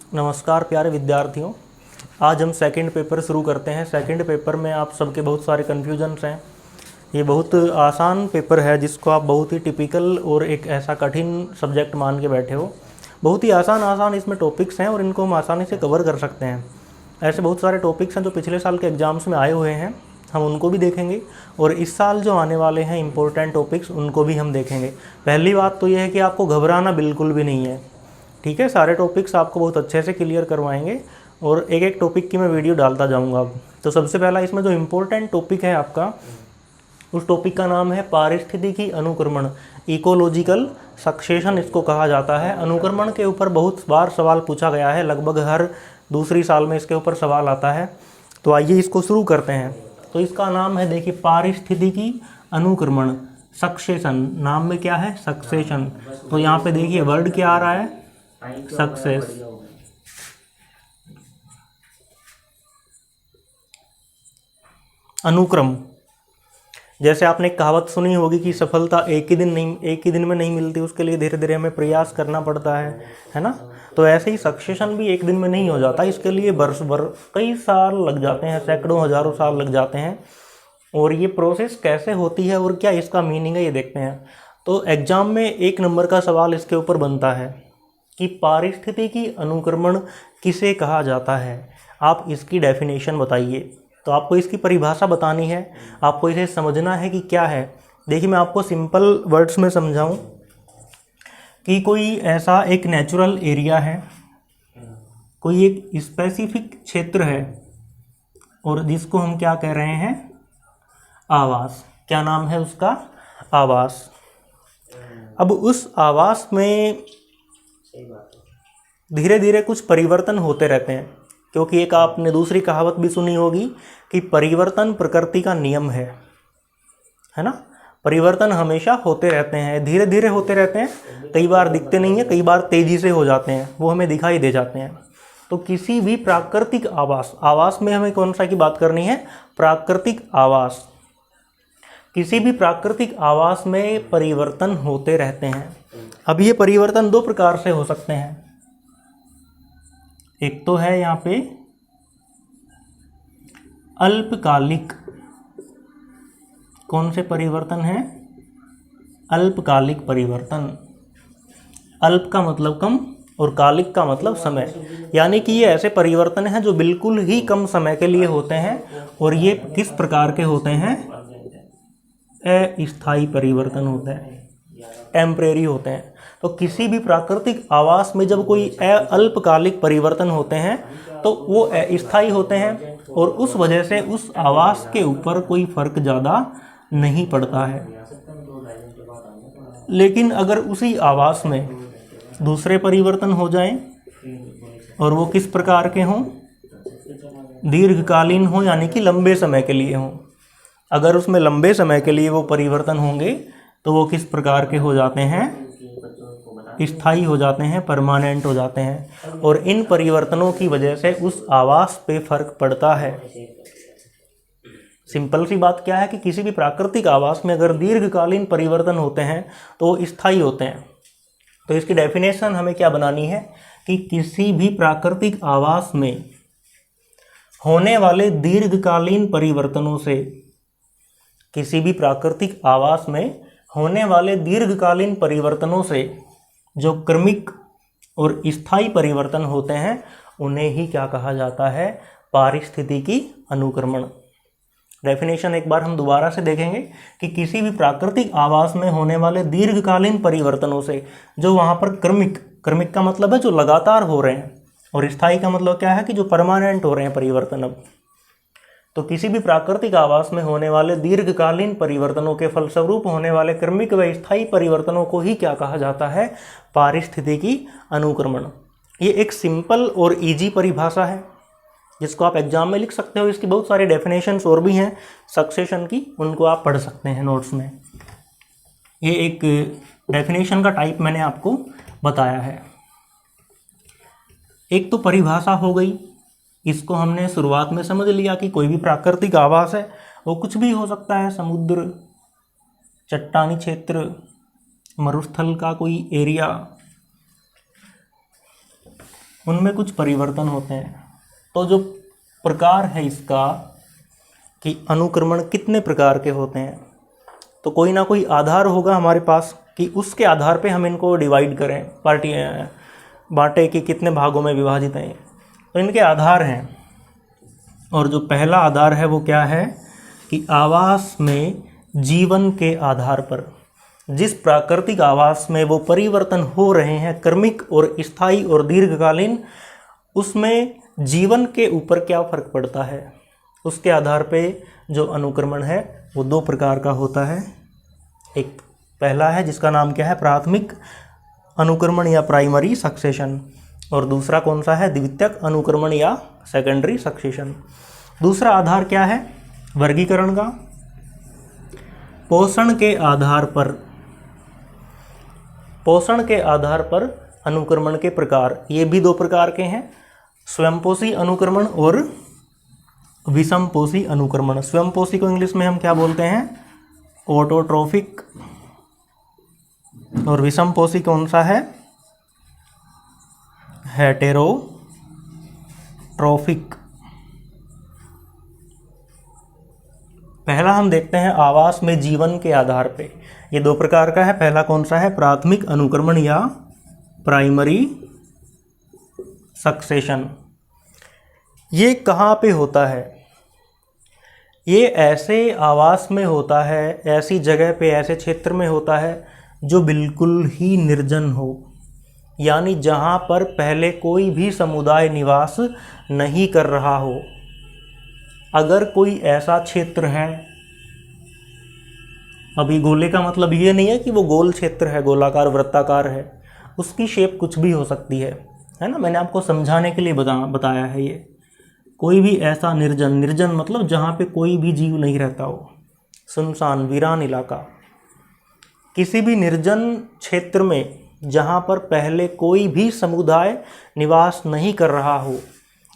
नमस्कार प्यारे विद्यार्थियों। आज हम सेकंड पेपर शुरू करते हैं। सेकंड पेपर में आप सबके बहुत सारे कन्फ्यूजन्स हैं। ये बहुत आसान पेपर है जिसको आप बहुत ही टिपिकल और एक ऐसा कठिन सब्जेक्ट मान के बैठे हो। बहुत ही आसान इसमें टॉपिक्स हैं और इनको हम आसानी से कवर कर सकते हैं। ऐसे बहुत सारे टॉपिक्स हैं जो पिछले साल के एग्ज़ाम्स में आए हुए हैं, हम उनको भी देखेंगे और इस साल जो आने वाले हैं इंपॉर्टेंट टॉपिक्स उनको भी हम देखेंगे। पहली बात तो ये है कि आपको घबराना बिल्कुल भी नहीं है, ठीक है। सारे टॉपिक्स आपको बहुत अच्छे से क्लियर करवाएंगे और एक एक टॉपिक की मैं वीडियो डालता जाऊंगा। अब तो सबसे पहला इसमें जो इम्पोर्टेंट टॉपिक है आपका, उस टॉपिक का नाम है पारिस्थितिकी अनुक्रमण, इकोलॉजिकल सक्सेशन इसको कहा जाता है। अनुक्रमण के ऊपर बहुत बार सवाल पूछा गया है, लगभग हर दूसरी साल में इसके ऊपर सवाल आता है। तो आइए इसको शुरू करते हैं। तो इसका नाम है, देखिए, पारिस्थितिकी अनुक्रमण, सक्सेशन। नाम में क्या है? सक्सेशन। तो यहाँ पे देखिए वर्ड क्या आ रहा है? सक्सेस। अनुक्रम, जैसे आपने एक कहावत सुनी होगी कि सफलता एक ही दिन में नहीं मिलती, उसके लिए धीरे धीरे हमें प्रयास करना पड़ता है ना। तो ऐसे ही सक्सेशन भी एक दिन में नहीं हो जाता, इसके लिए वर्ष भर कई साल लग जाते हैं, सैकड़ों हजारों साल लग जाते हैं। और ये प्रोसेस कैसे होती है और क्या इसका मीनिंग है, ये देखते हैं। तो एग्जाम में 1 नंबर का सवाल इसके ऊपर बनता है कि पारिस्थितिकी अनुक्रमण किसे कहा जाता है, आप इसकी डेफिनेशन बताइए। तो आपको इसकी परिभाषा बतानी है, आपको इसे समझना है कि क्या है। देखिए मैं आपको सिंपल वर्ड्स में समझाऊं कि कोई ऐसा एक नेचुरल एरिया है, कोई एक स्पेसिफिक क्षेत्र है और जिसको हम क्या कह रहे हैं? आवास। क्या नाम है उसका? आवास। अब उस आवास में धीरे धीरे कुछ परिवर्तन होते रहते हैं, क्योंकि एक आपने दूसरी कहावत भी सुनी होगी कि परिवर्तन प्रकृति का नियम है ना। परिवर्तन हमेशा होते रहते हैं, धीरे धीरे होते रहते हैं, कई बार दिखते नहीं हैं, कई बार तेजी से हो जाते हैं, वो हमें दिखाई दे जाते हैं। तो किसी भी प्राकृतिक आवास में हमें कौन सा की बात करनी है? प्राकृतिक आवास। किसी भी प्राकृतिक आवास में परिवर्तन होते रहते हैं। अब ये परिवर्तन 2 प्रकार से हो सकते हैं। एक तो है यहाँ पे अल्पकालिक। कौन से परिवर्तन है? अल्पकालिक परिवर्तन। अल्प का मतलब कम और कालिक का मतलब समय, यानी कि ये ऐसे परिवर्तन हैं जो बिल्कुल ही कम समय के लिए होते हैं। और ये किस प्रकार के होते हैं? अस्थायी परिवर्तन होते हैं, टेम्परेरी होते हैं। तो किसी भी प्राकृतिक आवास में जब कोई अल्पकालिक परिवर्तन होते हैं तो वो अस्थायी होते हैं और उस वजह से उस आवास के ऊपर कोई फर्क ज़्यादा नहीं पड़ता है। लेकिन अगर उसी आवास में दूसरे परिवर्तन हो जाएं और वो किस प्रकार के हों? दीर्घकालीन हो, यानी कि लंबे समय के लिए हों। अगर उसमें लंबे समय के लिए वो परिवर्तन होंगे तो वो किस प्रकार के हो जाते हैं? स्थायी हो जाते हैं, परमानेंट हो जाते हैं। और इन परिवर्तनों की वजह से उस आवास पे फर्क पड़ता है। सिंपल सी बात क्या है कि किसी भी प्राकृतिक आवास में अगर दीर्घकालीन परिवर्तन होते हैं तो वो स्थायी होते हैं। तो इसकी डेफिनेशन हमें क्या बनानी है कि किसी भी प्राकृतिक आवास में होने वाले दीर्घकालीन परिवर्तनों से, किसी भी प्राकृतिक आवास में होने वाले दीर्घकालीन परिवर्तनों से जो क्रमिक और स्थायी परिवर्तन होते हैं उन्हें ही क्या कहा जाता है? पारिस्थितिकी अनुक्रमण। डेफिनेशन एक बार हम दोबारा से देखेंगे कि किसी भी प्राकृतिक आवास में होने वाले दीर्घकालीन परिवर्तनों से जो वहाँ पर क्रमिक का मतलब है जो लगातार हो रहे हैं, और स्थायी का मतलब क्या है कि जो परमानेंट हो रहे हैं परिवर्तन। अब तो किसी भी प्राकृतिक आवास में होने वाले दीर्घकालीन परिवर्तनों के फलस्वरूप होने वाले क्रमिक व स्थायी परिवर्तनों को ही क्या कहा जाता है? पारिस्थितिकी अनुक्रमण। ये एक सिंपल और इजी परिभाषा है जिसको आप एग्जाम में लिख सकते हो। इसकी बहुत सारी डेफिनेशंस और भी हैं सक्सेशन की, उनको आप पढ़ सकते हैं नोट्स में। ये एक डेफिनेशन का टाइप मैंने आपको बताया है। एक तो परिभाषा हो गई, इसको हमने शुरुआत में समझ लिया कि कोई भी प्राकृतिक आवास है वो कुछ भी हो सकता है, समुद्र, चट्टानी क्षेत्र, मरुस्थल का कोई एरिया, उनमें कुछ परिवर्तन होते हैं। तो जो प्रकार है इसका कि अनुक्रमण कितने प्रकार के होते हैं, तो कोई ना कोई आधार होगा हमारे पास कि उसके आधार पे हम इनको डिवाइड करें, पार्टी बांटे कि कितने भागों में विभाजित हैं। तो इनके आधार हैं, और जो पहला आधार है वो क्या है कि आवास में जीवन के आधार पर, जिस प्राकृतिक आवास में वो परिवर्तन हो रहे हैं क्रमिक और स्थायी और दीर्घकालीन, उसमें जीवन के ऊपर क्या फर्क पड़ता है, उसके आधार पे जो अनुक्रमण है वो दो प्रकार का होता है। एक पहला है जिसका नाम क्या है, प्राथमिक अनुक्रमण या प्राइमरी सक्सेशन, और दूसरा कौन सा है, द्वितीयक अनुक्रमण या सेकेंडरी सक्सेशन। दूसरा आधार क्या है, वर्गीकरण का। पोषण के आधार पर अनुक्रमण के प्रकार, ये भी दो प्रकार के हैं, स्वयंपोषी अनुक्रमण और विषमपोषी अनुक्रमण। स्वयंपोषी को इंग्लिश में हम क्या बोलते हैं, ऑटोट्रोफिक, और विषमपोषी कौन सा है, हेटेरोट्रोफिक। पहला हम देखते हैं आवास में जीवन के आधार पे, ये दो प्रकार का है। पहला कौन सा है, प्राथमिक अनुक्रमण या प्राइमरी सक्सेशन। ये कहाँ पे होता है, ये ऐसे आवास में होता है, ऐसी जगह पे, ऐसे क्षेत्र में होता है जो बिल्कुल ही निर्जन हो, यानी जहाँ पर पहले कोई भी समुदाय निवास नहीं कर रहा हो। अगर कोई ऐसा क्षेत्र है, अभी गोले का मतलब ये नहीं है कि वो गोल क्षेत्र है, गोलाकार वृत्ताकार है, उसकी शेप कुछ भी हो सकती है ना, मैंने आपको समझाने के लिए बताया है। ये कोई भी ऐसा निर्जन मतलब जहाँ पे कोई भी जीव नहीं रहता हो, सुनसान वीरान इलाका। किसी भी निर्जन क्षेत्र में जहाँ पर पहले कोई भी समुदाय निवास नहीं कर रहा हो,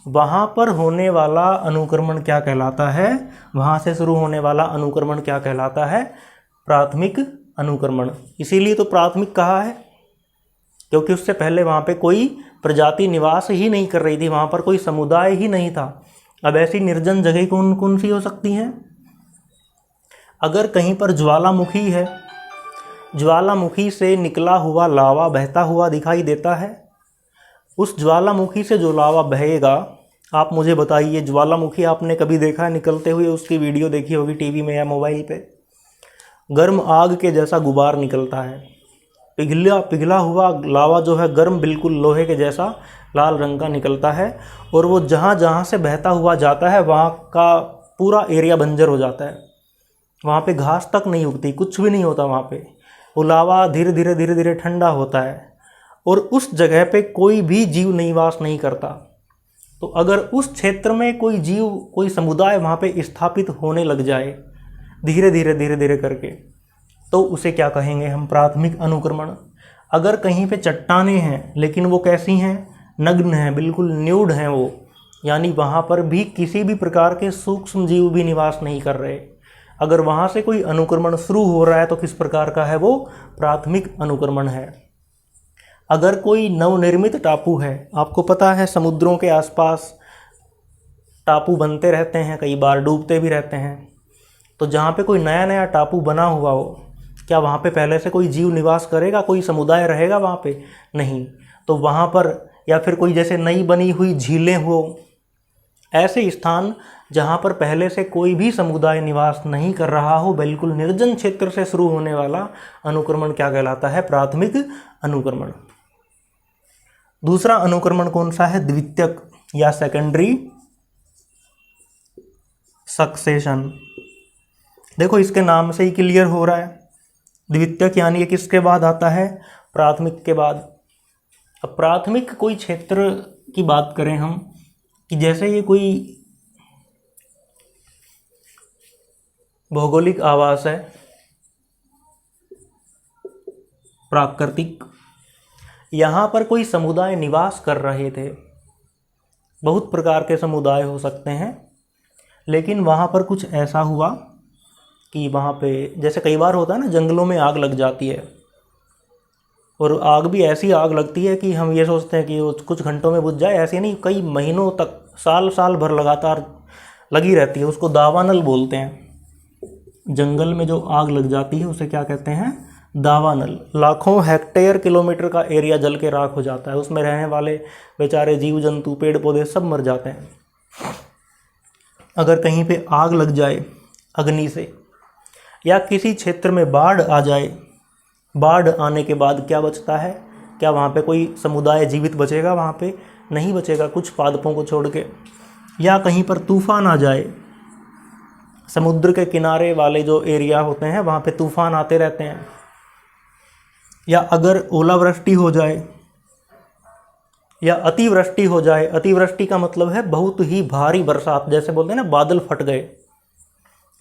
वहाँ पर होने वाला अनुक्रमण क्या कहलाता है, वहाँ से शुरू होने वाला अनुक्रमण क्या कहलाता है, प्राथमिक अनुक्रमण। इसीलिए तो प्राथमिक कहा है, क्योंकि उससे पहले वहाँ पे कोई प्रजाति निवास ही नहीं कर रही थी, वहाँ पर कोई समुदाय ही नहीं था। अब ऐसी निर्जन जगह कौन कौन सी हो सकती हैं, अगर कहीं पर ज्वालामुखी है, ज्वालामुखी से निकला हुआ लावा बहता हुआ दिखाई देता है, उस ज्वालामुखी से जो लावा बहेगा, आप मुझे बताइए, ज्वालामुखी आपने कभी देखा है निकलते हुए, उसकी वीडियो देखी होगी टीवी में या मोबाइल पे। गर्म आग के जैसा गुबार निकलता है, पिघला हुआ लावा जो है गर्म, बिल्कुल लोहे के जैसा लाल रंग का निकलता है, और वो जहाँ जहाँ से बहता हुआ जाता है वहाँ का पूरा एरिया बंजर हो जाता है, वहाँ पे घास तक नहीं उगती, कुछ भी नहीं होता वहाँ पे। वो लावा धीरे धीरे ठंडा होता है, और उस जगह पे कोई भी जीव निवास नहीं करता। तो अगर उस क्षेत्र में कोई जीव, कोई समुदाय वहाँ पे स्थापित होने लग जाए धीरे धीरे करके, तो उसे क्या कहेंगे हम, प्राथमिक अनुक्रमण। अगर कहीं पे चट्टानें हैं लेकिन वो कैसी हैं, नग्न हैं, बिल्कुल न्यूड हैं वो, यानी वहाँ पर भी किसी भी प्रकार के सूक्ष्म जीव भी निवास नहीं कर रहे, अगर वहाँ से कोई अनुक्रमण शुरू हो रहा है तो किस प्रकार का है वो, प्राथमिक अनुक्रमण है। अगर कोई नवनिर्मित टापू है, आपको पता है समुद्रों के आसपास टापू बनते रहते हैं, कई बार डूबते भी रहते हैं, तो जहाँ पे कोई नया टापू बना हुआ हो, क्या वहाँ पे पहले से कोई जीव निवास करेगा, कोई समुदाय रहेगा वहाँ पे, नहीं। तो वहाँ पर, या फिर कोई जैसे नई बनी हुई झीलें हो, ऐसे स्थान जहाँ पर पहले से कोई भी समुदाय निवास नहीं कर रहा हो, बिल्कुल निर्जन क्षेत्र से शुरू होने वाला अनुक्रमण क्या कहलाता है, प्राथमिक अनुक्रमण। दूसरा अनुक्रमण कौन सा है, द्वितीयक या सेकेंडरी सक्सेशन। देखो इसके नाम से ही क्लियर हो रहा है, द्वितीयक यानी ये किसके बाद आता है, प्राथमिक के बाद। अब प्राथमिक कोई क्षेत्र की बात करें हम, कि जैसे ये कोई भौगोलिक आवास है, प्राकृतिक, यहाँ पर कोई समुदाय निवास कर रहे थे, बहुत प्रकार के समुदाय हो सकते हैं, लेकिन वहाँ पर कुछ ऐसा हुआ कि वहाँ पे, जैसे कई बार होता है ना, जंगलों में आग लग जाती है, और आग भी ऐसी आग लगती है कि हम ये सोचते हैं कि वो कुछ घंटों में बुझ जाए, ऐसे नहीं, कई महीनों तक, साल साल भर लगातार लगी रहती है। उसको दावानल बोलते हैं। जंगल में जो आग लग जाती है उसे क्या कहते हैं? दावानल। लाखों हेक्टेयर किलोमीटर का एरिया जल के राख हो जाता है। उसमें रहने वाले बेचारे जीव जंतु, पेड़ पौधे सब मर जाते हैं। अगर कहीं पे आग लग जाए अग्नि से, या किसी क्षेत्र में बाढ़ आ जाए, बाढ़ आने के बाद क्या बचता है? क्या वहाँ पे कोई समुदाय जीवित बचेगा? वहाँ पे नहीं बचेगा, कुछ पादपों को छोड़ के। या कहीं पर तूफान आ जाए, समुद्र के किनारे वाले जो एरिया होते हैं वहाँ पे तूफान आते रहते हैं। या अगर ओलावृष्टि हो जाए या अतिवृष्टि हो जाए, अतिवृष्टि का मतलब है बहुत ही भारी बरसात, जैसे बोलते हैं ना बादल फट गए।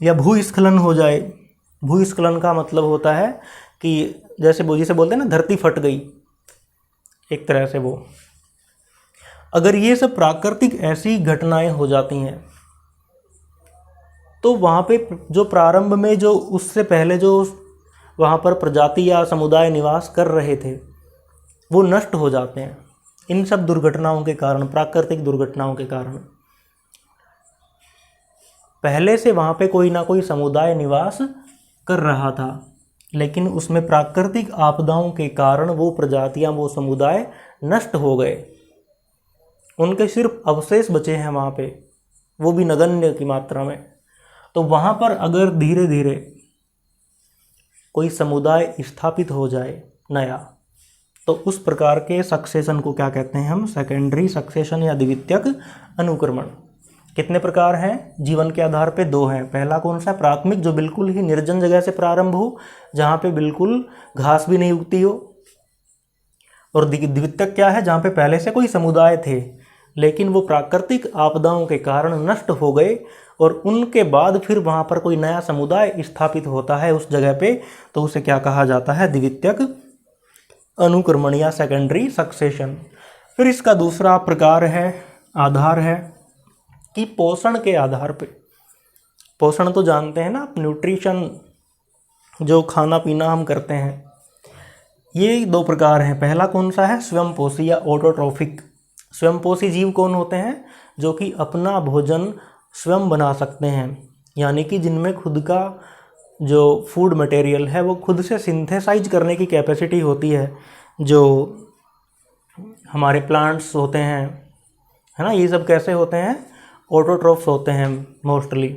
या भूस्खलन हो जाए, भूस्खलन का मतलब होता है कि जैसे जिसे बोलते हैं ना धरती फट गई, एक तरह से वो। अगर ये सब प्राकृतिक ऐसी घटनाएं हो जाती हैं तो वहाँ पे जो प्रारंभ में जो उससे पहले जो वहाँ पर प्रजाति या समुदाय निवास कर रहे थे वो नष्ट हो जाते हैं इन सब दुर्घटनाओं के कारण, प्राकृतिक दुर्घटनाओं के कारण। पहले से वहाँ पे कोई ना कोई समुदाय निवास कर रहा था, लेकिन उसमें प्राकृतिक आपदाओं के कारण वो प्रजातियां, वो समुदाय नष्ट हो गए। उनके सिर्फ अवशेष बचे हैं वहाँ पे, वो भी नगण्य की मात्रा में। तो वहाँ पर अगर धीरे धीरे कोई समुदाय स्थापित हो जाए नया, तो उस प्रकार के सक्सेशन को क्या कहते हैं हम? सेकेंडरी सक्सेशन या द्वितीयक अनुक्रमण। कितने प्रकार हैं? जीवन के आधार पे 2 हैं। पहला कौन सा? प्राथमिक, जो बिल्कुल ही निर्जन जगह से प्रारंभ हो, जहाँ पे बिल्कुल घास भी नहीं उगती हो। और द्वितीयक क्या है? जहाँ पे पहले से कोई समुदाय थे लेकिन वो प्राकृतिक आपदाओं के कारण नष्ट हो गए और उनके बाद फिर वहाँ पर कोई नया समुदाय स्थापित होता है उस जगह पे, तो उसे क्या कहा जाता है? द्वितीयक अनुक्रमण या सेकेंडरी सक्सेशन। फिर इसका दूसरा प्रकार है, आधार है कि पोषण के आधार पे। पोषण तो जानते हैं ना, न्यूट्रिशन, जो खाना पीना हम करते हैं, ये 2 प्रकार हैं। पहला कौन सा है? स्वयंपोषी या ऑटोट्रॉफिक। स्वयंपोषी जीव कौन होते हैं? जो कि अपना भोजन स्वयं बना सकते हैं, यानी कि जिनमें खुद का जो फूड मटेरियल है वो खुद से सिंथेसाइज करने की कैपेसिटी होती है। जो हमारे प्लांट्स होते हैं, है ना, ये सब कैसे होते हैं? ऑटोट्रॉफ्स होते हैं मोस्टली।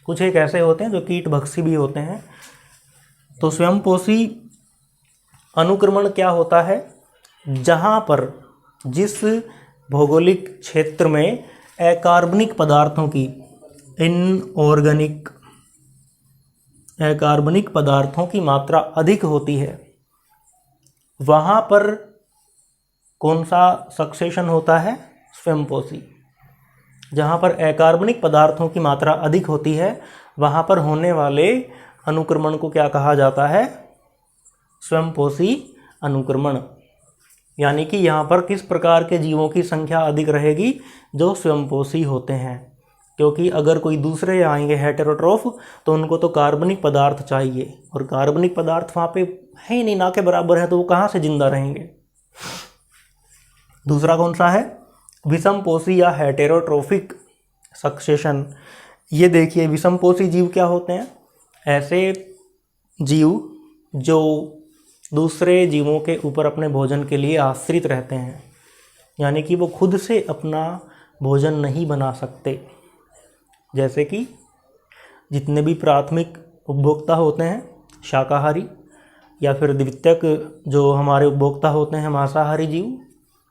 कुछ एक ऐसे होते हैं जो कीटभक्षी भी होते हैं। तो स्वयंपोषी अनुक्रमण क्या होता है? जहाँ पर जिस भौगोलिक क्षेत्र में अकार्बनिक पदार्थों की, इनऑर्गेनिक अकार्बनिक पदार्थों की मात्रा अधिक होती है, वहाँ पर कौन सा सक्सेशन होता है? स्वयंपोषी। जहाँ पर अकार्बनिक पदार्थों की मात्रा अधिक होती है वहाँ पर होने वाले अनुक्रमण को क्या कहा जाता है? स्वयंपोषी अनुक्रमण। यानी कि यहाँ पर किस प्रकार के जीवों की संख्या अधिक रहेगी? जो स्वयंपोषी होते हैं। क्योंकि अगर कोई दूसरे आएंगे हेटेरोट्रोफ, तो उनको तो कार्बनिक पदार्थ चाहिए, और कार्बनिक पदार्थ वहाँ पे है ही नहीं, ना के बराबर है, तो वो कहाँ से जिंदा रहेंगे? दूसरा कौन सा है? विषमपोषी या हेटेरोट्रोफिक सक्सेशन। ये देखिए, विषमपोषी जीव क्या होते हैं? ऐसे जीव जो दूसरे जीवों के ऊपर अपने भोजन के लिए आश्रित रहते हैं, यानी कि वो खुद से अपना भोजन नहीं बना सकते। जैसे कि जितने भी प्राथमिक उपभोक्ता होते हैं शाकाहारी, या फिर द्वितीयक जो हमारे उपभोक्ता होते हैं मांसाहारी जीव,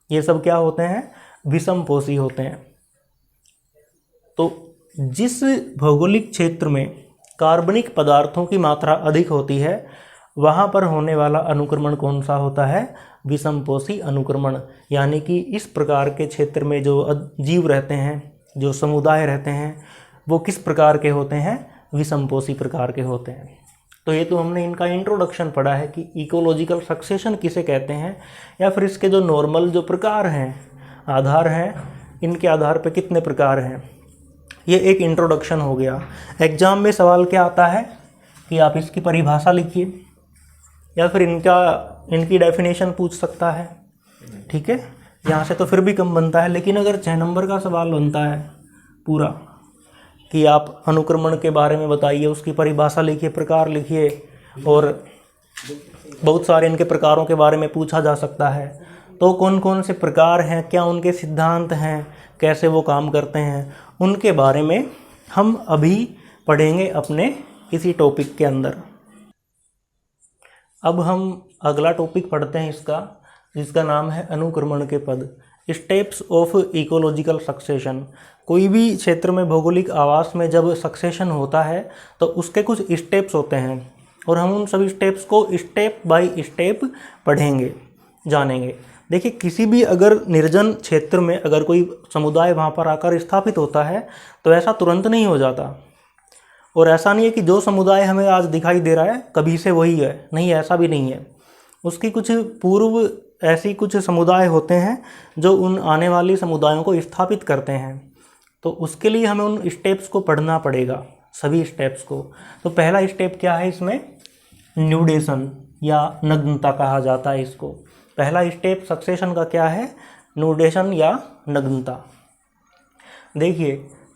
ये सब क्या होते हैं? विषमपोषी होते हैं। तो जिस भौगोलिक क्षेत्र में कार्बनिक पदार्थों की मात्रा अधिक होती है वहाँ पर होने वाला अनुक्रमण कौन सा होता है? विषमपोषी अनुक्रमण। यानी कि इस प्रकार के क्षेत्र में जो जीव रहते हैं, जो समुदाय रहते हैं, वो किस प्रकार के होते हैं? विषमपोषी प्रकार के होते हैं। तो ये तो हमने इनका इंट्रोडक्शन पढ़ा है कि इकोलॉजिकल सक्सेशन किसे कहते हैं, या फिर इसके जो नॉर्मल जो प्रकार हैं, आधार हैं, इनके आधार पे कितने प्रकार हैं, ये एक इंट्रोडक्शन हो गया। एग्जाम में सवाल क्या आता है कि आप इसकी परिभाषा लिखिए, या फिर इनका इनकी डेफिनेशन पूछ सकता है, ठीक है। यहाँ से तो फिर भी कम बनता है, लेकिन अगर 6 नंबर का सवाल बनता है पूरा कि आप अनुक्रमण के बारे में बताइए, उसकी परिभाषा लिखिए, प्रकार लिखिए, और बहुत सारे इनके प्रकारों के बारे में पूछा जा सकता है। तो कौन कौन से प्रकार हैं, क्या उनके सिद्धांत हैं, कैसे वो काम करते हैं, उनके बारे में हम अभी पढ़ेंगे अपने इसी टॉपिक के अंदर। अब हम अगला टॉपिक पढ़ते हैं इसका, जिसका नाम है अनुक्रमण के पद, स्टेप्स ऑफ इकोलॉजिकल सक्सेशन। कोई भी क्षेत्र में भौगोलिक आवास में जब सक्सेशन होता है तो उसके कुछ स्टेप्स होते हैं, और हम उन सभी स्टेप्स को स्टेप बाय स्टेप पढ़ेंगे, जानेंगे। देखिए, किसी भी अगर निर्जन क्षेत्र में अगर कोई समुदाय वहाँ पर आकर स्थापित होता है तो ऐसा तुरंत नहीं हो जाता, और ऐसा नहीं है कि जो समुदाय हमें आज दिखाई दे रहा है कभी से वही है, नहीं, ऐसा भी नहीं है। उसकी कुछ पूर्व ऐसी कुछ समुदाय होते हैं जो उन आने वाली समुदायों को स्थापित करते हैं, तो उसके लिए हमें उन स्टेप्स को पढ़ना पड़ेगा, सभी स्टेप्स को। तो पहला स्टेप क्या है इसमें, न्यूडेशन या नग्नता कहा जाता है इसको। पहला स्टेप सक्सेशन का क्या है, न्यूडेशन या नग्नता। देखिए,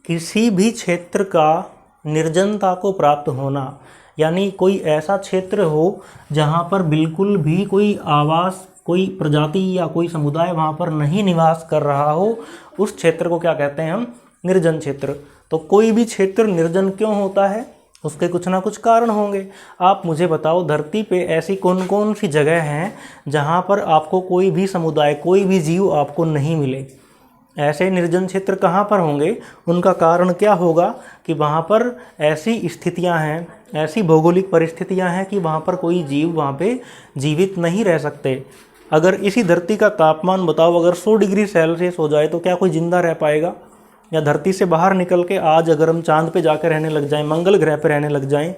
किसी भी क्षेत्र का निर्जनता को प्राप्त होना, यानी कोई ऐसा क्षेत्र हो जहाँ पर बिल्कुल भी कोई आवास, कोई प्रजाति या कोई समुदाय वहाँ पर नहीं निवास कर रहा हो, उस क्षेत्र को क्या कहते हैं हम, निर्जन क्षेत्र। तो कोई भी क्षेत्र निर्जन क्यों होता है, उसके कुछ ना कुछ कारण होंगे। आप मुझे बताओ, धरती पे ऐसी कौन कौन सी जगह हैं जहाँ पर आपको कोई भी समुदाय, कोई भी जीव आपको नहीं मिले। ऐसे निर्जन क्षेत्र कहाँ पर होंगे, उनका कारण क्या होगा कि वहाँ पर ऐसी स्थितियाँ हैं, ऐसी भौगोलिक परिस्थितियाँ हैं कि वहाँ पर कोई जीव वहाँ पे जीवित नहीं रह सकते। अगर इसी धरती का तापमान बताओ, अगर 100 डिग्री सेल्सियस हो जाए तो क्या कोई जिंदा रह पाएगा? या धरती से बाहर निकल के आज अगर हम चांद पे जाकर रहने लग जाएं, मंगल ग्रह पे रहने लग जाएं,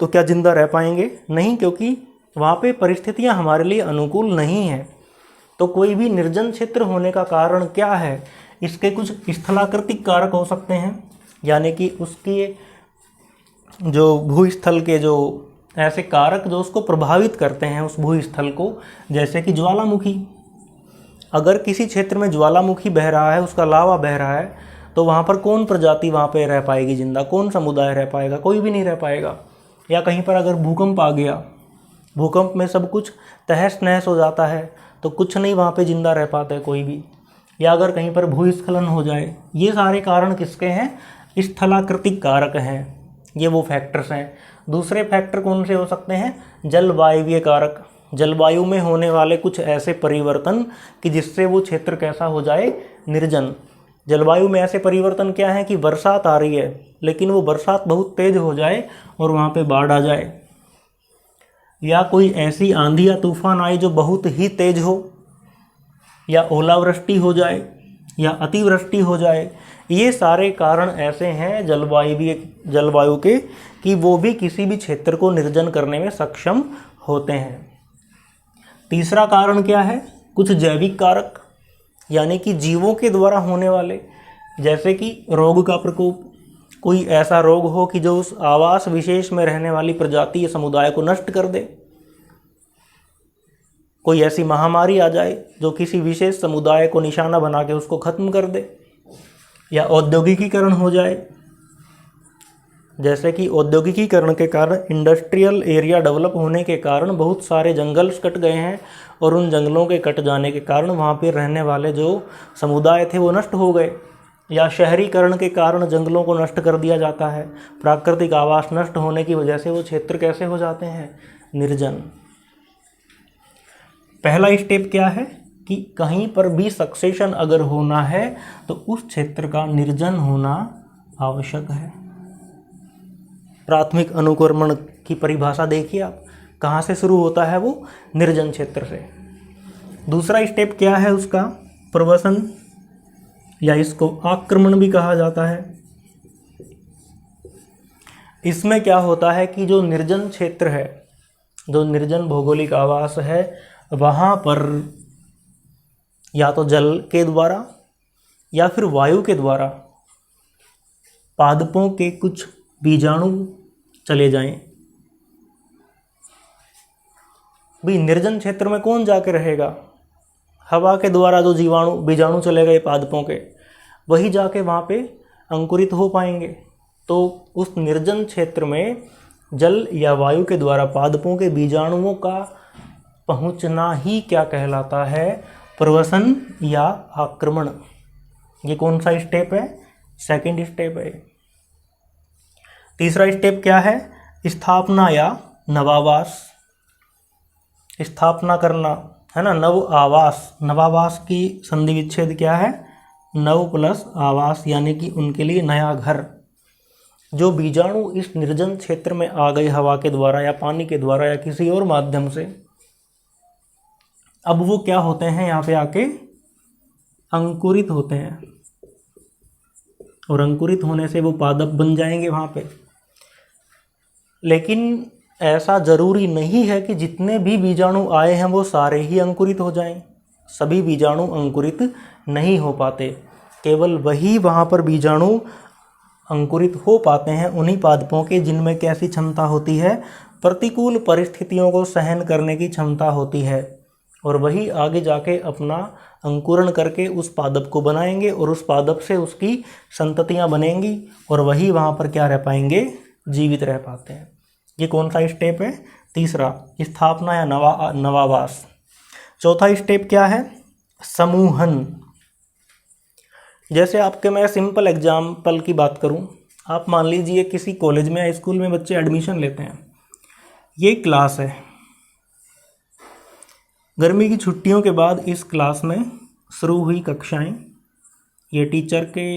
तो क्या जिंदा रह पाएंगे? नहीं, क्योंकि वहाँ पे परिस्थितियाँ हमारे लिए अनुकूल नहीं हैं। तो कोई भी निर्जन क्षेत्र होने का कारण क्या है, इसके कुछ स्थलाकृतिक कारक हो सकते हैं, यानी कि उसके जो भूस्थल के जो ऐसे कारक जो उसको प्रभावित करते हैं, उस भूस्थल को, जैसे कि ज्वालामुखी। अगर किसी क्षेत्र में ज्वालामुखी बह रहा है, उसका लावा बह रहा है, तो वहाँ पर कौन प्रजाति वहाँ पे रह पाएगी जिंदा, कौन समुदाय रह पाएगा? कोई भी नहीं रह पाएगा। या कहीं पर अगर भूकंप आ गया, भूकंप में सब कुछ तहस नहस हो जाता है, तो कुछ नहीं वहाँ पे जिंदा रह पाता है कोई भी। या अगर कहीं पर भूस्खलन हो जाए, ये सारे कारण किसके हैं? स्थलाकृतिक कारक हैं, ये वो फैक्टर्स हैं। दूसरे फैक्टर कौन से हो सकते हैं? जलवायवीय कारक, जलवायु में होने वाले कुछ ऐसे परिवर्तन कि जिससे वो क्षेत्र कैसा हो जाए, निर्जन। जलवायु में ऐसे परिवर्तन क्या है कि बरसात आ रही है, लेकिन वो बरसात बहुत तेज हो जाए और वहाँ पे बाढ़ आ जाए, या कोई ऐसी आंधी या तूफान आए जो बहुत ही तेज हो, या ओलावृष्टि हो जाए, या अतिवृष्टि हो जाए। ये सारे कारण ऐसे हैं जलवायु के कि वो भी किसी भी क्षेत्र को निर्जन करने में सक्षम होते हैं। तीसरा कारण क्या है? कुछ जैविक कारक, यानी कि जीवों के द्वारा होने वाले, जैसे कि रोग का प्रकोप। कोई ऐसा रोग हो कि जो उस आवास विशेष में रहने वाली प्रजाति या समुदाय को नष्ट कर दे। कोई ऐसी महामारी आ जाए जो किसी विशेष समुदाय को निशाना बना के उसको खत्म कर दे। या औद्योगिकीकरण हो जाए, जैसे कि औद्योगिकीकरण के कारण, इंडस्ट्रियल एरिया डेवलप होने के कारण बहुत सारे जंगल कट गए हैं, और उन जंगलों के कट जाने के कारण वहाँ पर रहने वाले जो समुदाय थे वो नष्ट हो गए। या शहरीकरण के कारण जंगलों को नष्ट कर दिया जाता है, प्राकृतिक आवास नष्ट होने की वजह से वो क्षेत्र कैसे हो जाते हैं? निर्जन। पहला स्टेप क्या है कि कहीं पर भी सक्सेशन अगर होना है तो उस क्षेत्र का निर्जन होना आवश्यक है। प्राथमिक अनुक्रमण की परिभाषा देखिए आप, कहाँ से शुरू होता है वो? निर्जन क्षेत्र से। दूसरा स्टेप क्या है उसका? प्रवसन, या इसको आक्रमण भी कहा जाता है। इसमें क्या होता है कि जो निर्जन क्षेत्र है, जो निर्जन भौगोलिक आवास है, वहाँ पर या तो जल के द्वारा या फिर वायु के द्वारा पादपों के कुछ बीजाणु चले जाएं, भाई निर्जन क्षेत्र में कौन जाके रहेगा? हवा के द्वारा जो बीजाणु चले गए पादपों के, वही जाके वहाँ पे अंकुरित हो पाएंगे। तो उस निर्जन क्षेत्र में जल या वायु के द्वारा पादपों के बीजाणुओं का पहुँचना ही क्या कहलाता है? प्रवसन या आक्रमण। ये कौन सा स्टेप है? सेकंड स्टेप है। तीसरा स्टेप क्या है? स्थापना या नवावास। स्थापना करना है ना, नव आवास। नवावास की संधि विच्छेद क्या है? नव प्लस आवास, यानी कि उनके लिए नया घर। जो बीजाणु इस निर्जन क्षेत्र में आ गए हवा के द्वारा या पानी के द्वारा या किसी और माध्यम से, अब वो क्या होते हैं? यहाँ पे आके अंकुरित होते हैं, और अंकुरित होने से वो पादप बन जाएंगे वहाँ पे। लेकिन ऐसा जरूरी नहीं है कि जितने भी बीजाणु आए हैं वो सारे ही अंकुरित हो जाएं। सभी बीजाणु अंकुरित नहीं हो पाते। केवल वही वहाँ पर बीजाणु अंकुरित हो पाते हैं, उन्हीं पादपों के जिनमें कैसी क्षमता होती है? प्रतिकूल परिस्थितियों को सहन करने की क्षमता होती है। और वही आगे जाके अपना अंकुरण करके उस पादप को बनाएंगे, और उस पादप से उसकी संततियाँ बनेंगी, और वही वहाँ पर क्या रह पाएंगे? जीवित रह पाते हैं। ये कौन सा स्टेप है? तीसरा, स्थापना या नवावास। चौथा स्टेप क्या है? समूहन। जैसे आपके मैं सिंपल एग्जाम्पल की बात करूं, आप मान लीजिए किसी कॉलेज में या स्कूल में बच्चे एडमिशन लेते हैं। ये क्लास है, गर्मी की छुट्टियों के बाद इस क्लास में शुरू हुई कक्षाएं। ये टीचर के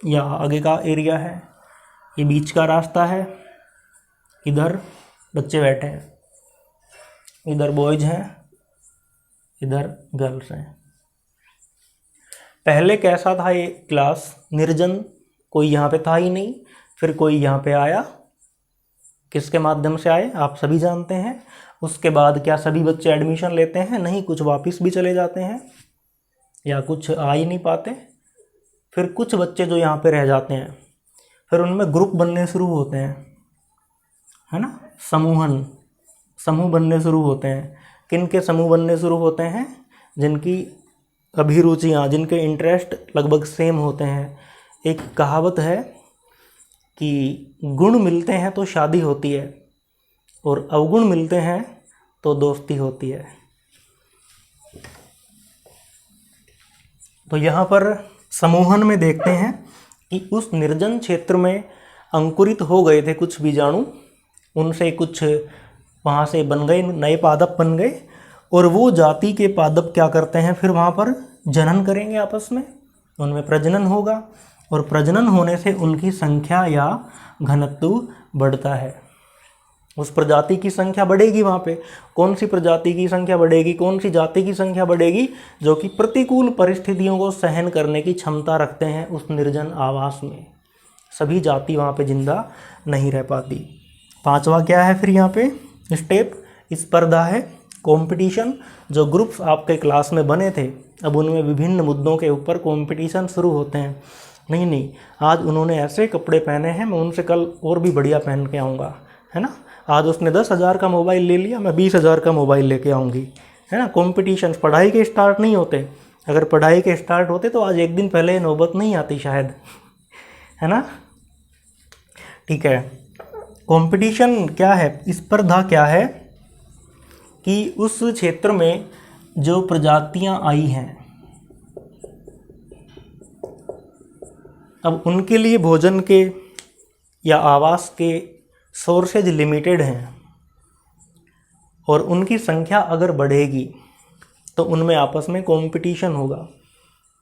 या आगे का एरिया है, ये बीच का रास्ता है, इधर बच्चे बैठे हैं, इधर बॉयज हैं, इधर गर्ल्स हैं। पहले कैसा था ये क्लास? निर्जन, कोई यहाँ पे था ही नहीं। फिर कोई यहाँ पे आया, किसके माध्यम से आए? आप सभी जानते हैं। उसके बाद क्या सभी बच्चे एडमिशन लेते हैं? नहीं, कुछ वापस भी चले जाते हैं या कुछ आ ही नहीं पाते। फिर कुछ बच्चे जो यहाँ पे रह जाते हैं, फिर उनमें ग्रुप बनने शुरू होते हैं, है ना, समूह बनने शुरू होते हैं। किन के समूह बनने शुरू होते हैं? जिनकी अभिरुचियाँ, जिनके इंटरेस्ट लगभग सेम होते हैं। एक कहावत है कि गुण मिलते हैं तो शादी होती है, और अवगुण मिलते हैं तो दोस्ती होती है। तो यहाँ पर समूहन में देखते हैं कि उस निर्जन क्षेत्र में अंकुरित हो गए थे कुछ बीजाणु, उनसे कुछ वहाँ से बन गए, नए पादप बन गए, और वो जाति के पादप क्या करते हैं? फिर वहाँ पर जनन करेंगे आपस में, उनमें प्रजनन होगा, और प्रजनन होने से उनकी संख्या या घनत्व बढ़ता है। उस प्रजाति की संख्या बढ़ेगी। वहाँ पे कौन सी प्रजाति की संख्या बढ़ेगी? कौन सी जाति की संख्या बढ़ेगी? जो कि प्रतिकूल परिस्थितियों को सहन करने की क्षमता रखते हैं उस निर्जन आवास में। सभी जाति वहाँ पे जिंदा नहीं रह पाती। पांचवा क्या है फिर यहाँ पे स्टेप? स्पर्धा है, कंपटीशन। जो ग्रुप्स आपके क्लास में बने थे, अब उनमें विभिन्न मुद्दों के ऊपर कंपटीशन शुरू होते हैं। नहीं, आज उन्होंने ऐसे कपड़े पहने हैं, मैं उनसे कल और भी बढ़िया पहन के आऊँगा, है ना। आज उसने 10,000 का मोबाइल ले लिया, मैं 20,000 का मोबाइल लेके आऊँगी, है ना। कंपटीशन पढ़ाई के स्टार्ट नहीं होते। अगर पढ़ाई के स्टार्ट होते तो आज एक दिन पहले नौबत नहीं आती शायद, है ना। ठीक है, कंपटीशन क्या है? स्पर्धा क्या है कि उस क्षेत्र में जो प्रजातियां आई हैं, अब उनके लिए भोजन के या आवास के सोर्सेज लिमिटेड हैं, और उनकी संख्या अगर बढ़ेगी तो उनमें आपस में कंपटीशन होगा।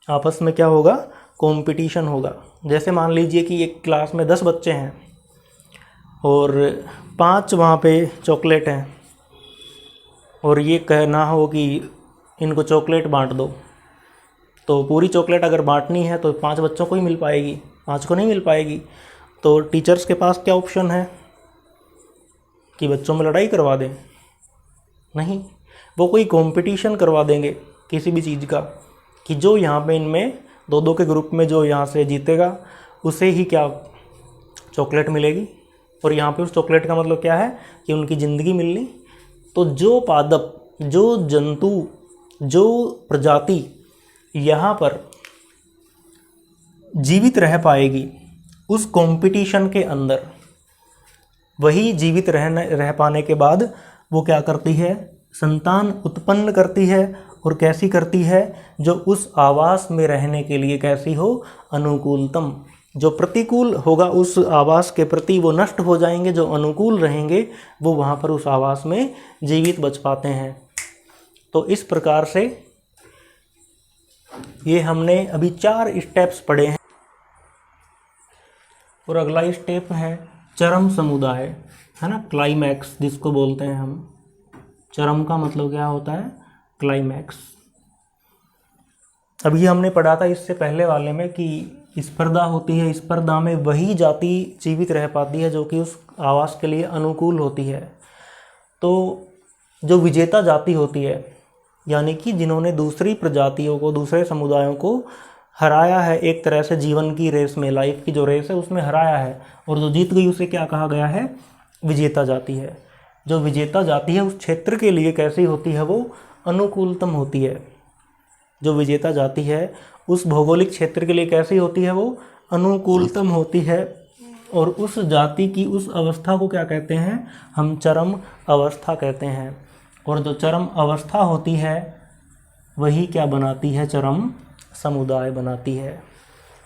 आपस में क्या होगा? कंपटीशन होगा। जैसे मान लीजिए कि एक क्लास में 10 बच्चे हैं और 5 वहाँ पे चॉकलेट हैं, और ये कहना हो कि इनको चॉकलेट बांट दो, तो पूरी चॉकलेट अगर बांटनी है तो 5 बच्चों को ही मिल पाएगी, 5 को नहीं मिल पाएगी। तो टीचर्स के पास क्या ऑप्शन है कि बच्चों में लड़ाई करवा दें? नहीं, वो कोई कंपटीशन करवा देंगे किसी भी चीज़ का, कि जो यहाँ पे इनमें 2-2 के ग्रुप में जो यहाँ से जीतेगा उसे ही क्या चॉकलेट मिलेगी। और यहाँ पे उस चॉकलेट का मतलब क्या है कि उनकी ज़िंदगी मिलनी। तो जो पादप जो जंतु, जो प्रजाति यहाँ पर जीवित रह पाएगी उस कंपटीशन के अंदर, वही जीवित रह पाने के बाद वो क्या करती है, संतान उत्पन्न करती है। और कैसी करती है, जो उस आवास में रहने के लिए कैसी हो, अनुकूलतम। जो प्रतिकूल होगा उस आवास के प्रति वो नष्ट हो जाएंगे, जो अनुकूल रहेंगे वो वहाँ पर उस आवास में जीवित बच पाते हैं। तो इस प्रकार से ये हमने अभी 4 स्टेप्स पढ़े हैं। और अगला स्टेप है चरम समुदाय, है ना, क्लाइमैक्स जिसको बोलते हैं हम। चरम का मतलब क्या होता है, क्लाइमैक्स। अभी हमने पढ़ा था इससे पहले वाले में कि स्पर्धा होती है, स्पर्धा में वही जाति जीवित रह पाती है जो कि उस आवास के लिए अनुकूल होती है। तो जो विजेता जाति होती है, यानी कि जिन्होंने दूसरी प्रजातियों को, दूसरे समुदायों को हराया है, एक तरह से जीवन की रेस में, लाइफ की जो रेस है उसमें हराया है, और जो जीत गई उसे क्या कहा गया है, विजेता जाति है। जो विजेता जाति है उस क्षेत्र के लिए कैसी होती है, वो अनुकूलतम होती है। जो विजेता जाति है उस भौगोलिक क्षेत्र के लिए कैसी होती है, वो अनुकूलतम होती है। और उस जाति की उस अवस्था को क्या कहते हैं, हम चरम अवस्था कहते हैं। और जो चरम अवस्था होती है वही क्या बनाती है, चरम समुदाय बनाती है।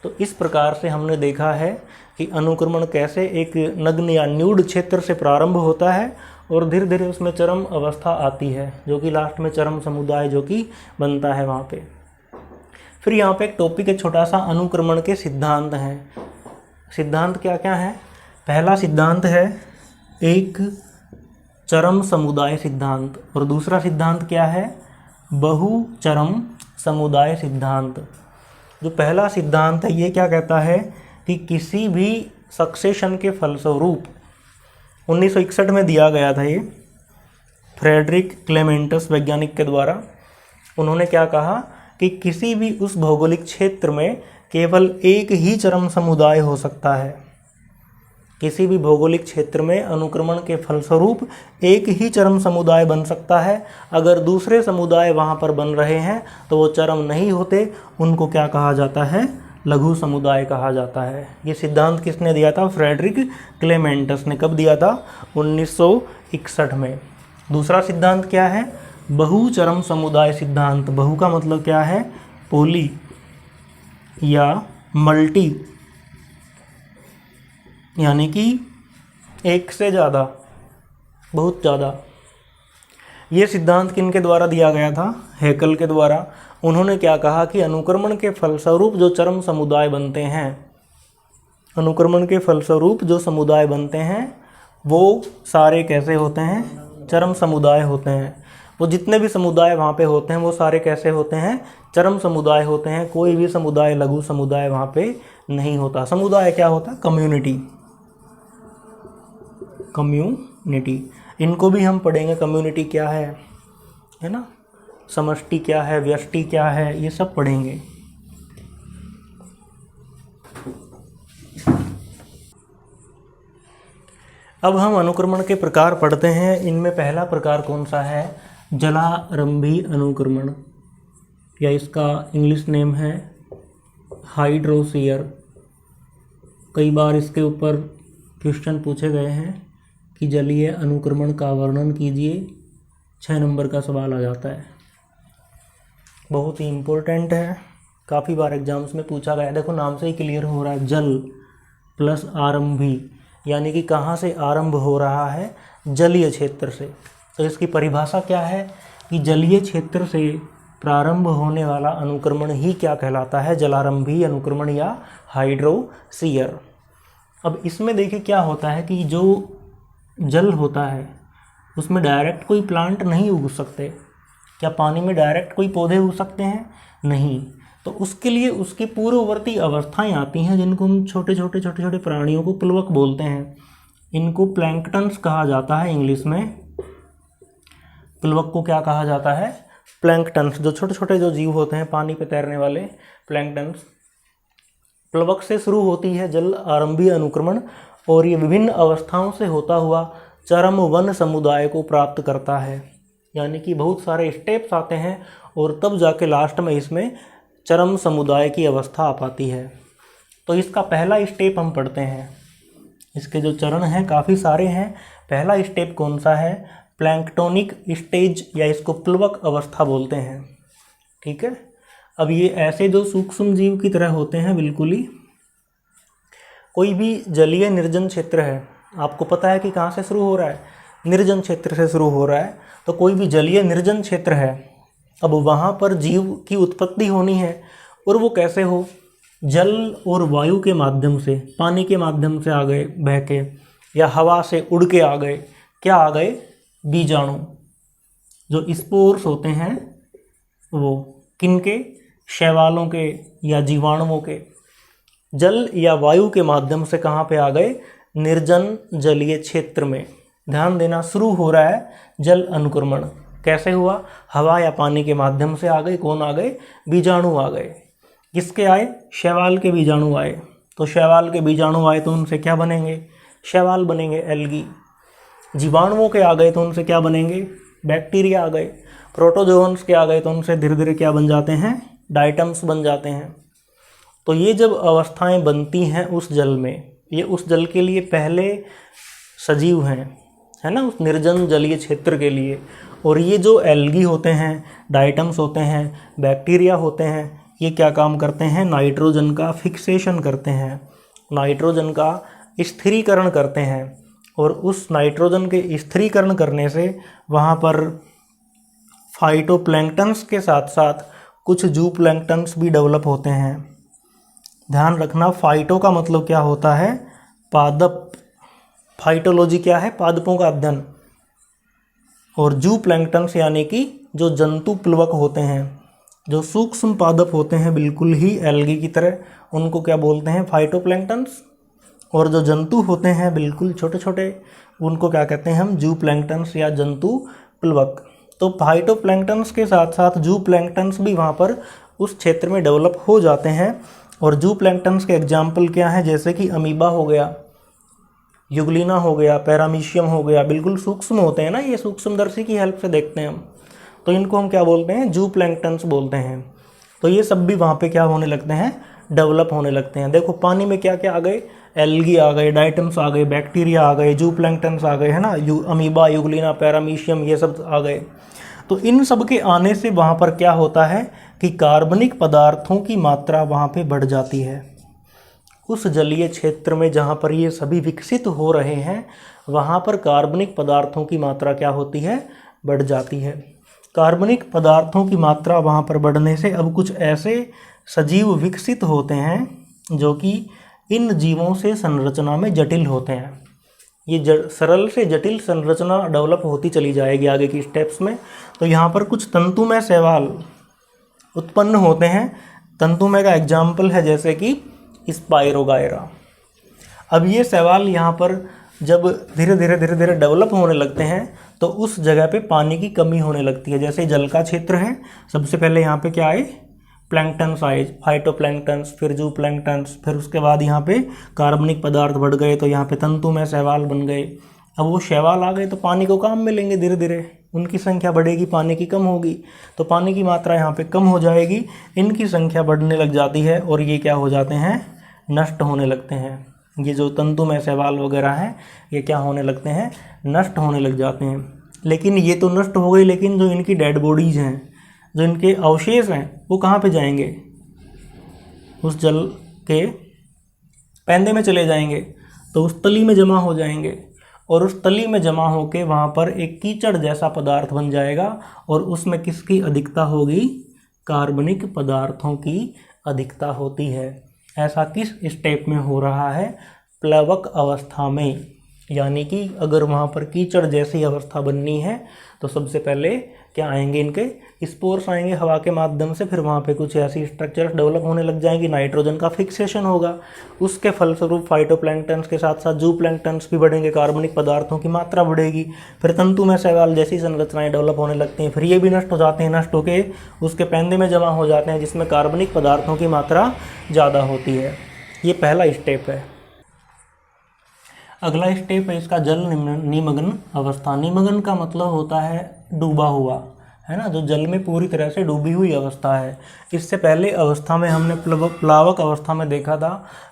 तो इस प्रकार से हमने देखा है कि अनुक्रमण कैसे एक नग्न या न्यूड क्षेत्र से प्रारंभ होता है और धीरे धीरे उसमें चरम अवस्था आती है, जो कि लास्ट में चरम समुदाय जो कि बनता है वहाँ पे। फिर यहाँ पे एक टॉपिक है छोटा सा, अनुक्रमण के सिद्धांत हैं। सिद्धांत क्या क्या है, पहला सिद्धांत है एक चरम समुदाय सिद्धांत, और दूसरा सिद्धांत क्या है, बहुचरम समुदाय सिद्धांत। जो पहला सिद्धांत है ये क्या कहता है कि किसी भी सक्सेशन के फलस्वरूप 1961 में दिया गया था ये, फ्रेडरिक क्लेमेंटस वैज्ञानिक के द्वारा। उन्होंने क्या कहा कि किसी भी उस भौगोलिक क्षेत्र में केवल एक ही चरम समुदाय हो सकता है। किसी भी भौगोलिक क्षेत्र में अनुक्रमण के फलस्वरूप एक ही चरम समुदाय बन सकता है। अगर दूसरे समुदाय वहाँ पर बन रहे हैं तो वो चरम नहीं होते, उनको क्या कहा जाता है, लघु समुदाय कहा जाता है। ये सिद्धांत किसने दिया था, फ्रेडरिक क्लेमेंटस ने। कब दिया था, 1961 में। दूसरा सिद्धांत क्या है, बहुचरम समुदाय सिद्धांत। बहु का मतलब क्या है, पोली या मल्टी, यानी कि एक से ज़्यादा, बहुत ज़्यादा। ये सिद्धांत किनके द्वारा दिया गया था, हैकल के द्वारा। उन्होंने क्या कहा कि अनुक्रमण के फलस्वरूप जो चरम समुदाय बनते हैं, अनुक्रमण के फलस्वरूप जो समुदाय बनते हैं वो सारे कैसे होते हैं, चरम समुदाय होते हैं। वो जितने भी समुदाय वहाँ पे होते हैं वो सारे कैसे होते हैं, चरम समुदाय होते हैं। कोई भी समुदाय, लघु समुदाय वहाँ पे नहीं होता। समुदाय क्या होता है, कम्युनिटी, कम्युनिटी। इनको भी हम पढ़ेंगे, कम्युनिटी क्या है ना, समष्टि क्या है, व्यष्टि क्या है, ये सब पढ़ेंगे। अब हम अनुक्रमण के प्रकार पढ़ते हैं। इनमें पहला प्रकार कौन सा है, जलारंभी अनुक्रमण, या इसका इंग्लिश नेम है हाइड्रोसियर। कई बार इसके ऊपर क्वेश्चन पूछे गए हैं कि जलीय अनुक्रमण का वर्णन कीजिए, 6 नंबर का सवाल आ जाता है। बहुत ही इम्पोर्टेंट है, काफ़ी बार एग्जाम्स में पूछा गया है। देखो नाम से ही क्लियर हो रहा है, जल प्लस आरंभी, यानी कि कहाँ से आरंभ हो रहा है, जलीय क्षेत्र से। तो इसकी परिभाषा क्या है कि जलीय क्षेत्र से प्रारंभ होने वाला अनुक्रमण ही क्या कहलाता है, जलारंभी अनुक्रमण या हाइड्रोसियर। अब इसमें देखिए क्या होता है कि जो जल होता है उसमें डायरेक्ट कोई प्लांट नहीं उग सकते। क्या पानी में डायरेक्ट कोई पौधे उग सकते हैं, नहीं। तो उसके लिए उसकी पूर्ववर्ती अवस्थाएं आती हैं, जिनको हम छोटे छोटे प्राणियों को प्लवक बोलते हैं। इनको प्लैंकटन्स कहा जाता है इंग्लिश में। प्लवक को क्या कहा जाता है, प्लैंकटन्स। जो छोटे छोटे जो जीव होते हैं पानी पे तैरने वाले, प्लैंकटन्स। प्लवक से शुरू होती है जल आरंभी अनुक्रमण, और ये विभिन्न अवस्थाओं से होता हुआ चरम वन समुदाय को प्राप्त करता है। यानी कि बहुत सारे स्टेप्स आते हैं और तब जाके लास्ट में इसमें चरम समुदाय की अवस्था आ पाती है। तो इसका पहला स्टेप हम पढ़ते हैं। इसके जो चरण हैं काफ़ी सारे हैं। पहला स्टेप कौन सा है? प्लैंक्टोनिक स्टेज, या इसको प्लवक अवस्था बोलते हैं। ठीक है। अब ये ऐसे जो सूक्ष्म जीव की तरह होते हैं बिल्कुल ही। कोई भी जलीय निर्जन क्षेत्र है, आपको पता है कि कहाँ से शुरू हो रहा है? निर्जन क्षेत्र से शुरू हो रहा है। तो कोई भी जलीय निर्जन क्षेत्र है, अब वहाँ पर जीव की उत्पत्ति होनी है, और वो कैसे हो? जल और वायु के माध्यम से, पानी के माध्यम से आ गए बह के, या हवा से उड़ के आ गए। क्या आ गए? बीजाणु, जो स्पोर्स होते हैं वो किनके? शैवालों के या जीवाणुओं के। जल या वायु के माध्यम से कहाँ पे आ गए? निर्जन जलीय क्षेत्र में। ध्यान देना, शुरू हो रहा है जल अनुक्रमण। कैसे हुआ? हवा या पानी के माध्यम से आ गए। कौन आ गए? बीजाणु आ गए। किसके आए? शैवाल के बीजाणु आए। तो शैवाल के बीजाणु आए तो उनसे क्या बनेंगे? शैवाल बनेंगे, एल्गी। जीवाणुओं के आ गए तो उनसे क्या बनेंगे? बैक्टीरिया आ गए। प्रोटोजोअन्स के आ गए तो उनसे धीरे धीरे क्या बन जाते हैं? डाइटम्स बन जाते हैं। तो ये जब अवस्थाएं बनती हैं उस जल में, ये उस जल के लिए पहले सजीव हैं, है ना, उस निर्जन जलीय क्षेत्र के लिए। और ये जो एल्गी होते हैं, डाइटम्स होते हैं, बैक्टीरिया होते हैं, ये क्या काम करते हैं? नाइट्रोजन का फिक्सेशन करते हैं, नाइट्रोजन का स्थिरीकरण करते हैं। और उस नाइट्रोजन के स्थिरीकरण करने से वहाँ पर फाइटोप्लैंक्टन्स के साथ साथ कुछ जूप्लैंक्टन्स भी डेवलप होते हैं। ध्यान रखना, फाइटो का मतलब क्या होता है? पादप। फाइटोलॉजी क्या है? पादपों का अध्ययन। और जूप्लैंक्टन्स यानी कि जो जंतु प्लवक होते हैं, जो सूक्ष्म पादप होते हैं बिल्कुल ही एल्गी की तरह, उनको क्या बोलते हैं? फाइटोप्लैंक्टन्स। और जो जंतु होते हैं बिल्कुल छोटे छोटे, उनको क्या कहते हैं हम? जूप्लैंक्टन्स या जंतु प्लवक। तो फाइटोप्लैंक्टन्स के साथ साथ जूप्लैंक्टन्स भी वहाँ पर उस क्षेत्र में डेवलप हो जाते हैं। और जूप्लैंक्टन्स के एग्जाम्पल क्या हैं? जैसे कि अमीबा हो गया, युगलिना हो गया, पैरामीशियम हो गया। बिल्कुल सूक्ष्म होते हैं ना, ये सूक्ष्मदर्शी की हेल्प से देखते हैं हम। तो इनको हम क्या बोलते हैं? जूप्लैंक्टन्स बोलते हैं। तो ये सब भी वहाँ पे क्या होने लगते हैं? डेवलप होने लगते हैं। देखो पानी में क्या क्या आ गए? एल्गी आ गए, डाइटम्स आ गए, बैक्टीरिया आ गए, जूप्लैंक्टन्स आ गए, है ना, अमीबा, युगलिना, पैरामीशियम, ये सब आ गए। तो इन सब के आने से वहाँ पर क्या होता है कि कार्बनिक पदार्थों की मात्रा वहाँ पे बढ़ जाती है। उस जलीय क्षेत्र में जहाँ पर ये सभी विकसित हो रहे हैं, वहाँ पर कार्बनिक पदार्थों की मात्रा क्या होती है? बढ़ जाती है। कार्बनिक पदार्थों की मात्रा वहाँ पर बढ़ने से अब कुछ ऐसे सजीव विकसित होते हैं जो कि इन जीवों से संरचना में जटिल होते हैं। ये सरल से जटिल संरचना डेवलप होती चली जाएगी आगे की स्टेप्स में। तो यहाँ पर कुछ तंतुमय शैवाल उत्पन्न होते हैं। तंतुमय का एग्जाम्पल है जैसे कि स्पाइरोगायरा। अब ये शैवाल यहाँ पर जब धीरे धीरे डेवलप होने लगते हैं तो उस जगह पे पानी की कमी होने लगती है। जैसे जल का क्षेत्र है, सबसे पहले यहाँ पे क्या आए? प्लैंक्टन्स आए, फाइटोप्लैंक्टन्स, फिर जूप्लैंक्टन्स, फिर उसके बाद यहाँ पे कार्बनिक पदार्थ बढ़ गए तो यहाँ पे तंतुमय शैवाल बन गए। अब वो शैवाल आ गए तो पानी को काम मिलेंगे, धीरे धीरे उनकी संख्या बढ़ेगी, पानी की कम होगी तो पानी की मात्रा यहाँ पे कम हो जाएगी, इनकी संख्या बढ़ने लग जाती है और ये क्या हो जाते हैं? नष्ट होने लगते हैं। ये जो तंतुमय शैवाल वगैरह हैं ये क्या होने लगते हैं? नष्ट होने लग जाते हैं। लेकिन ये तो नष्ट हो गई, लेकिन जो इनकी डेड बॉडीज़ हैं, जो इनके अवशेष हैं, वो कहाँ पे जाएंगे? उस जल के पैंदे में चले जाएंगे, तो उस तली में जमा हो जाएंगे और उस तली में जमा होके वहाँ पर एक कीचड़ जैसा पदार्थ बन जाएगा और उसमें किसकी अधिकता होगी? कार्बनिक पदार्थों की अधिकता होती है। ऐसा किस स्टेप में हो रहा है? प्लवक अवस्था में। यानी कि अगर वहाँ पर कीचड़ जैसी अवस्था बननी है तो सबसे पहले क्या आएंगे? इनके स्पोर्स आएंगे हवा के माध्यम से, फिर वहाँ पे कुछ ऐसी स्ट्रक्चर्स डेवलप होने लग जाएंगी, नाइट्रोजन का फिक्सेशन होगा, उसके फलस्वरूप फाइटोप्लैंक्टन्स के साथ साथ जूप्लैंक्टन्स भी बढ़ेंगे, कार्बनिक पदार्थों की मात्रा बढ़ेगी, फिर तंतुमय शैवाल जैसी संरचनाएं डेवलप होने लगती हैं, फिर ये भी नष्ट हो जाते हैं, नष्ट होकर उसके पैंदे में जमा हो जाते हैं जिसमें कार्बनिक पदार्थों की मात्रा ज़्यादा होती है। ये पहला स्टेप है। अगला स्टेप है इसका जल निमग्न अवस्था। निमग्न का मतलब होता है डूबा हुआ, है ना, जो जल में पूरी तरह से डूबी हुई अवस्था है। इससे पहले अवस्था में हमने प्लावक अवस्था में देखा था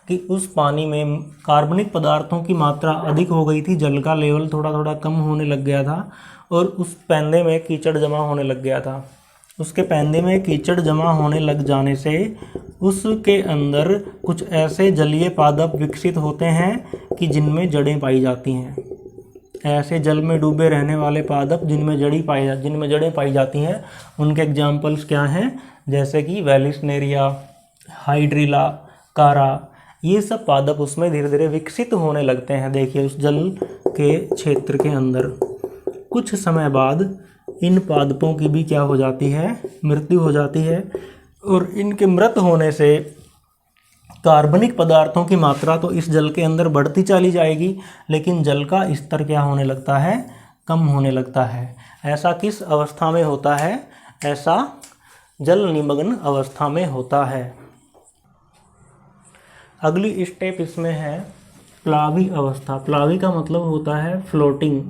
कि उस पानी में कार्बनिक पदार्थों की मात्रा अधिक हो गई थी, जल का लेवल थोड़ा थोड़ा कम होने लग गया था और उस पैंदे में कीचड़ जमा होने लग गया था। उसके पैंदे में कीचड़ जमा होने लग जाने से उसके अंदर कुछ ऐसे जलीय पादप विकसित होते हैं कि जिनमें जड़ें पाई जाती हैं। ऐसे जल में डूबे रहने वाले पादप जिनमें जड़ें पाई जाती हैं, उनके एग्जाम्पल्स क्या हैं, जैसे कि वेलिस्नेरिया, हाइड्रिला, कारा, ये सब पादप उसमें धीरे धीरे विकसित होने लगते हैं। देखिए उस जल के क्षेत्र के अंदर कुछ समय बाद इन पादपों की भी क्या हो जाती है, मृत्यु हो जाती है और इनके मृत होने से कार्बनिक पदार्थों की मात्रा तो इस जल के अंदर बढ़ती चली जाएगी, लेकिन जल का स्तर क्या होने लगता है, कम होने लगता है। ऐसा किस अवस्था में होता है, ऐसा जल निमग्न अवस्था में होता है। अगली स्टेप इसमें है प्लावी अवस्था। प्लावी का मतलब होता है फ्लोटिंग,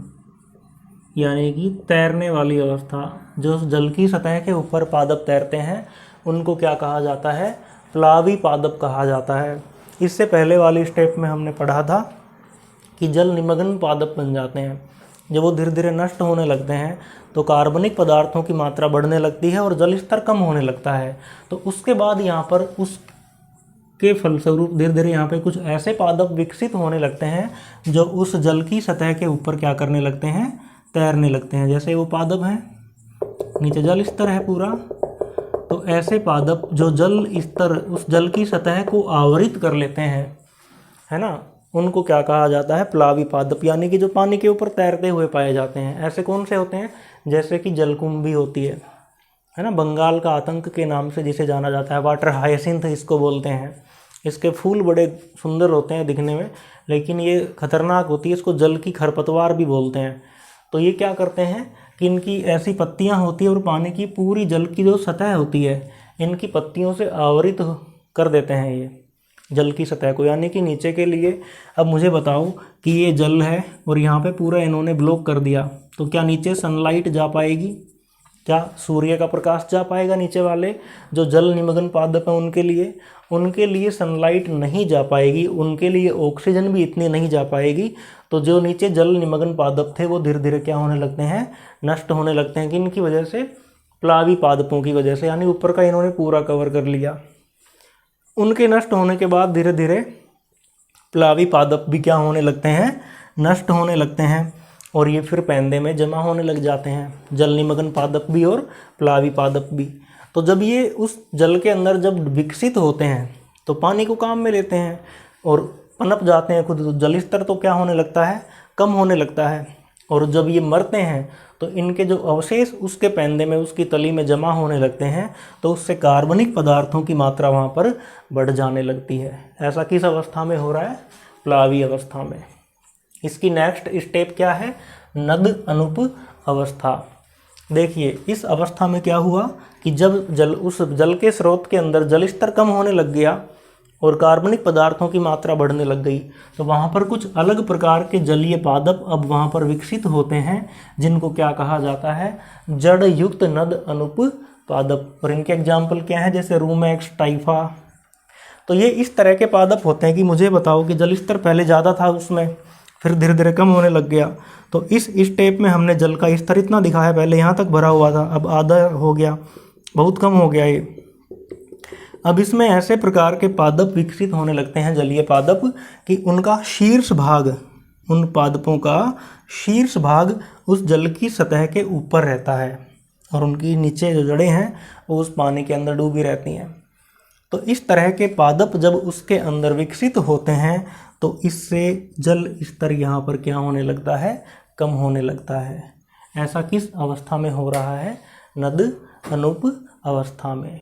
यानी कि तैरने वाली अवस्था। जो जल की सतह के ऊपर पादप तैरते हैं उनको क्या कहा जाता है, प्लावी पादप कहा जाता है। इससे पहले वाली स्टेप में हमने पढ़ा था कि जल निमग्न पादप बन जाते हैं। जब वो धीरे धीरे नष्ट होने लगते हैं तो कार्बनिक पदार्थों की मात्रा बढ़ने लगती है और जल स्तर कम होने लगता है। तो उसके बाद यहाँ पर उसके फलस्वरूप धीरे धीरे यहाँ पे कुछ ऐसे पादप विकसित होने लगते हैं जो उस जल की सतह के ऊपर क्या करने लगते हैं, तैरने लगते हैं। जैसे वो पादप हैं, नीचे जल स्तर है पूरा, तो ऐसे पादप जो जल स्तर उस जल की सतह को आवरित कर लेते हैं, है ना, उनको क्या कहा जाता है, प्लावी पादप, यानी कि जो पानी के ऊपर तैरते हुए पाए जाते हैं। ऐसे कौन से होते हैं, जैसे कि जलकुंभी होती है ना, बंगाल का आतंक के नाम से जिसे जाना जाता है, वाटर हायसिंथ इसको बोलते हैं। इसके फूल बड़े सुंदर होते हैं दिखने में, लेकिन ये खतरनाक होती है, इसको जल की खरपतवार भी बोलते हैं। तो ये क्या करते हैं कि इनकी ऐसी पत्तियां होती है और पानी की पूरी जल की जो सतह होती है इनकी पत्तियों से आवरित कर देते हैं ये जल की सतह को, यानी कि नीचे के लिए। अब मुझे बताओ कि ये जल है और यहाँ पे पूरा इन्होंने ब्लॉक कर दिया, तो क्या नीचे सनलाइट जा पाएगी, क्या सूर्य का प्रकाश जा पाएगा नीचे वाले जो जल निमग्न पादप हैं उनके लिए सनलाइट नहीं जा पाएगी, उनके लिए ऑक्सीजन भी इतनी नहीं जा पाएगी। तो जो नीचे जल निमग्न पादप थे वो धीरे धीरे क्या होने लगते हैं, नष्ट होने लगते हैं। किनकी वजह से, प्लावी पादपों की वजह से, यानी ऊपर का इन्होंने पूरा कवर कर लिया। उनके नष्ट होने के बाद धीरे धीरे प्लावी पादप भी क्या होने लगते हैं, नष्ट होने लगते हैं और ये फिर पैंदे में जमा होने लग जाते हैं, जल निमग्न पादप भी और प्लावी पादप भी। तो जब ये उस जल के अंदर जब विकसित होते हैं तो पानी को काम में लेते हैं और पनप जाते हैं खुद, तो जल स्तर तो क्या होने लगता है, कम होने लगता है। और जब ये मरते हैं तो इनके जो अवशेष उसके पैंदे में, उसकी तली में जमा होने लगते हैं, तो उससे कार्बनिक पदार्थों की मात्रा वहाँ पर बढ़ जाने लगती है। ऐसा किस अवस्था में हो रहा है, प्लावी अवस्था में। इसकी नेक्स्ट स्टेप क्या है, नद अनुप अवस्था। देखिए इस अवस्था में क्या हुआ कि जब उस जल के स्रोत के अंदर जल स्तर कम होने लग गया और कार्बनिक पदार्थों की मात्रा बढ़ने लग गई, तो वहाँ पर कुछ अलग प्रकार के जलीय पादप अब वहाँ पर विकसित होते हैं, जिनको क्या कहा जाता है, जड़ युक्त नद अनुप पादप। और इनके एग्जाम्पल क्या हैं, जैसे रूमेक्स, टाइफा। तो ये इस तरह के पादप होते हैं कि मुझे बताओ कि जल स्तर पहले ज़्यादा था उसमें, फिर धीरे धीरे कम होने लग गया। तो इस स्टेप में हमने जल का स्तर इतना दिखाया, पहले यहाँ तक भरा हुआ था, अब आधा हो गया, बहुत कम हो गया ये। अब इसमें ऐसे प्रकार के पादप विकसित होने लगते हैं, जलीय पादप, कि उनका शीर्ष भाग, उन पादपों का शीर्ष भाग उस जल की सतह के ऊपर रहता है और उनकी नीचे जो जड़ें हैं वो उस पानी के अंदर डूबी रहती हैं। तो इस तरह के पादप जब उसके अंदर विकसित होते हैं तो इससे जल स्तर यहाँ पर क्या होने लगता है, कम होने लगता है। ऐसा किस अवस्था में हो रहा है, नद अनुप अवस्था में।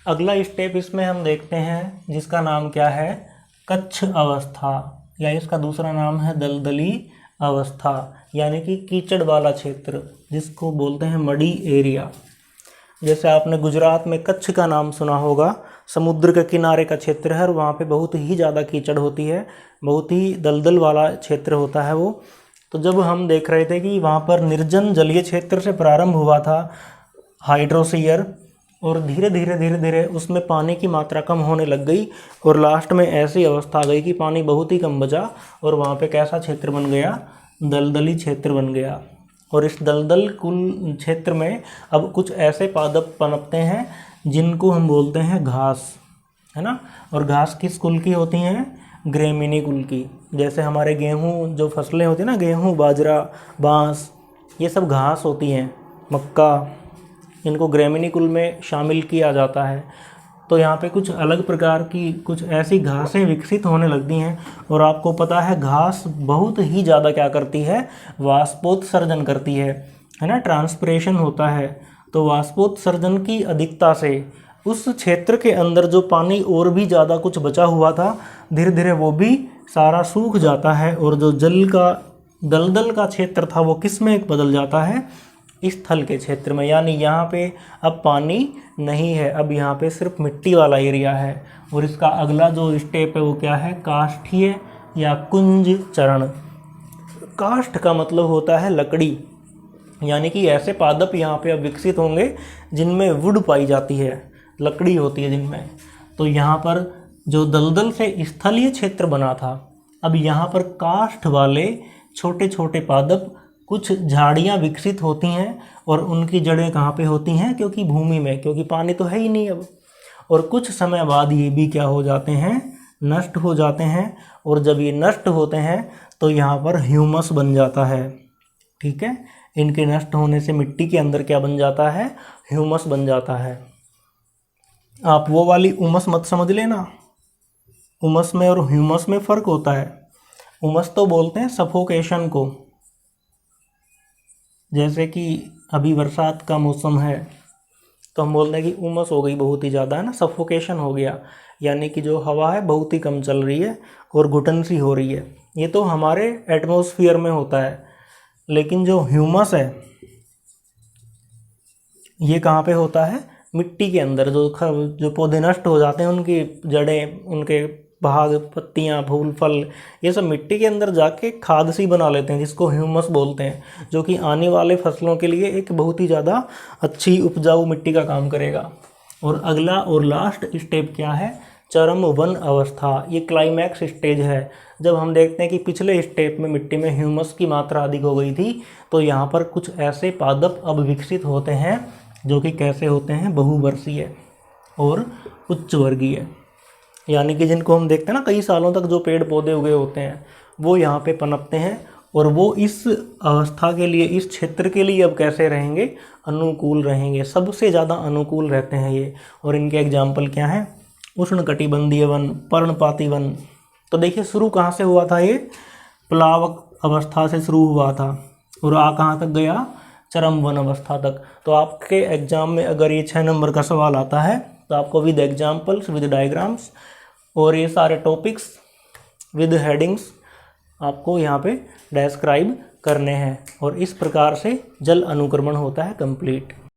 अगला स्टेप इसमें हम देखते हैं जिसका नाम क्या है, कच्छ अवस्था, या इसका दूसरा नाम है दलदली अवस्था, यानी कि कीचड़ वाला क्षेत्र, जिसको बोलते हैं मडी एरिया। जैसे आपने गुजरात में कच्छ का नाम सुना होगा, समुद्र के किनारे का क्षेत्र है और वहाँ पे बहुत ही ज़्यादा कीचड़ होती है, बहुत ही दलदल वाला क्षेत्र होता है वो। तो जब हम देख रहे थे कि वहाँ पर निर्जन जलीय क्षेत्र से प्रारंभ हुआ था हाइड्रोस्फीयर, और धीरे धीरे उसमें पानी की मात्रा कम होने लग गई, और लास्ट में ऐसी अवस्था आ गई कि पानी बहुत ही कम बचा, और वहाँ पे कैसा क्षेत्र बन गया, दलदली क्षेत्र बन गया। और इस दलदल कुल क्षेत्र में अब कुछ ऐसे पादप पनपते हैं जिनको हम बोलते हैं घास, है ना। और घास किस कुल की होती हैं, ग्रेमिनी कुल की। जैसे हमारे गेहूँ जो फसलें होती हैं ना, गेहूँ, बाजरा, बांस, ये सब घास होती हैं, मक्का, इनको ग्रेमिनी कुल में शामिल किया जाता है। तो यहाँ पे कुछ अलग प्रकार की कुछ ऐसी घासें विकसित होने लगती हैं। और आपको पता है घास बहुत ही ज़्यादा क्या करती है, वाष्पोत्सर्जन करती है ना, ट्रांसपिरेशन होता है। तो वाष्पोत्सर्जन की अधिकता से उस क्षेत्र के अंदर जो पानी और भी ज़्यादा कुछ बचा हुआ था, धीरे धीरे वो भी सारा सूख जाता है, और जो जल का दलदल का क्षेत्र था वो किस में बदल जाता है, स्थल के क्षेत्र में। यानी यहाँ पे अब पानी नहीं है, अब यहाँ पे सिर्फ मिट्टी वाला एरिया है। और इसका अगला जो स्टेप है वो क्या है, काष्ठीय या कुंज चरण। काष्ठ का मतलब होता है लकड़ी, यानी कि ऐसे पादप यहाँ पे अब विकसित होंगे जिनमें वुड पाई जाती है, लकड़ी होती है जिनमें। तो यहाँ पर जो दलदल से स्थलीय क्षेत्र बना था, अब यहाँ पर काष्ठ वाले छोटे छोटे पादप, कुछ झाड़ियाँ विकसित होती हैं, और उनकी जड़ें कहाँ पे होती हैं, क्योंकि भूमि में, क्योंकि पानी तो है ही नहीं अब। और कुछ समय बाद ये भी क्या हो जाते हैं, नष्ट हो जाते हैं। और जब ये नष्ट होते हैं तो यहाँ पर ह्यूमस बन जाता है, ठीक है। इनके नष्ट होने से मिट्टी के अंदर क्या बन जाता है, ह्यूमस बन जाता है। आप वो वाली उमस मत समझ लेना, उमस में और ह्यूमस में फ़र्क होता है। उमस तो बोलते हैं सफोकेशन को, जैसे कि अभी बरसात का मौसम है तो हम बोलते हैं कि उमस हो गई बहुत ही ज़्यादा, है ना, सफोकेशन हो गया, यानी कि जो हवा है बहुत ही कम चल रही है और घुटन सी हो रही है। ये तो हमारे एटमॉस्फेयर में होता है। लेकिन जो ह्यूमस है ये कहाँ पे होता है, मिट्टी के अंदर। जो पौधे नष्ट हो जाते हैं, उनकी जड़ें, उनके भाग, पत्तियाँ, फूल, फल, ये सब मिट्टी के अंदर जाके खाद सी बना लेते हैं, जिसको ह्यूमस बोलते हैं, जो कि आने वाले फसलों के लिए एक बहुत ही ज़्यादा अच्छी उपजाऊ मिट्टी का काम करेगा। और अगला और लास्ट स्टेप क्या है, चरम वन अवस्था। ये क्लाइमैक्स स्टेज है। जब हम देखते हैं कि पिछले स्टेप में मिट्टी में ह्यूमस की मात्रा अधिक हो गई थी, तो यहाँ पर कुछ ऐसे पादप अब विकसित होते हैं जो कि कैसे होते हैं, बहुवर्षीय और उच्च वर्गीय, यानी कि जिनको हम देखते हैं ना कई सालों तक जो पेड़ पौधे उगे होते हैं, वो यहाँ पे पनपते हैं। और वो इस अवस्था के लिए, इस क्षेत्र के लिए अब कैसे रहेंगे, अनुकूल रहेंगे, सबसे ज़्यादा अनुकूल रहते हैं ये। और इनके एग्जाम्पल क्या हैं, उष्णकटिबंधीय वन, पर्णपाती वन। तो देखिए शुरू कहाँ से हुआ था, ये प्लावक अवस्था से शुरू हुआ था और कहाँ तक गया, चरम वन अवस्था तक। तो आपके एग्जाम में अगर ये 6 नंबर का सवाल आता है तो आपको विद एग्जाम्पल्स, विद डायग्राम्स और ये सारे टॉपिक्स विद हेडिंग्स आपको यहाँ पे डिस्क्राइब करने हैं। और इस प्रकार से जल अनुक्रमण होता है कंप्लीट।